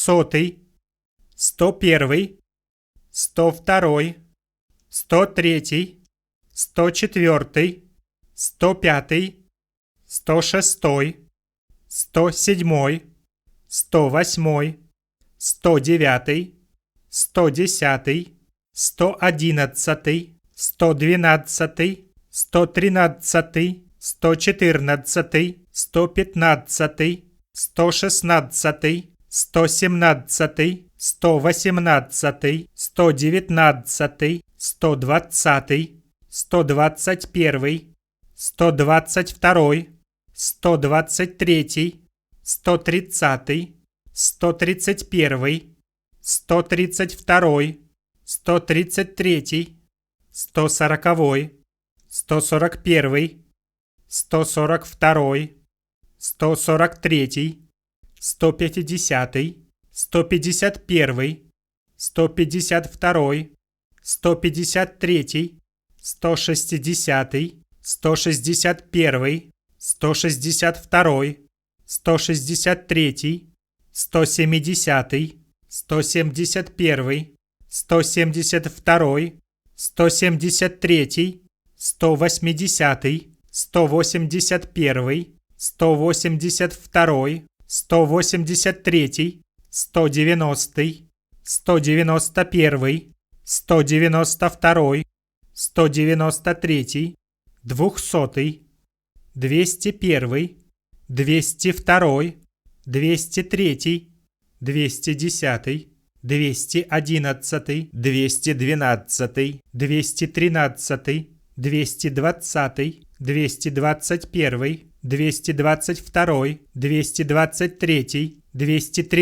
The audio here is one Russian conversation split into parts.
100, 101, 102, 103, 104, 105, 106, 107, 108, 109, 110, 111, 112, 113, 114, 115, 116, 117, 118, 119, 120, 121, 122, 123, 130, 131, 132, 133, 140, 141, 142, 143, 150, 151, 152, 153, 160, 161, 162, 163, 170, 171, 172, 173, 180, 181, 182, 183, 190, 191, 192, 193, 200, 201, 202, 203, 210, 211, 212, 213, 220,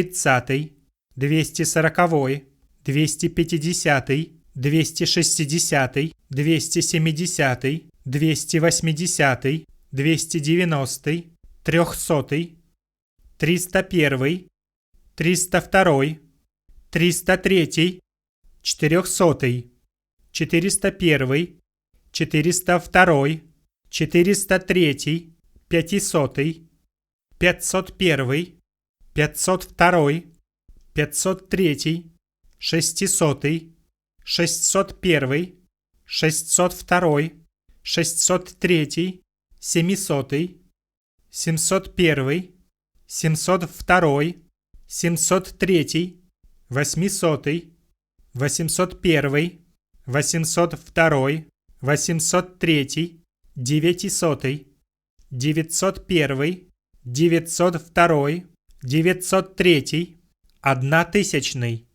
221, 222, 223, 230, 240, 250, 260, 270, 280, 290, 300, 301, 302, 303, 400, 401, 402, 403, 500, 501, 502, 503, 600, 601, 602, 603, 700, 701, 702, 703, 800, 801, 802, 803, 900, 901, 902, 903, 1000.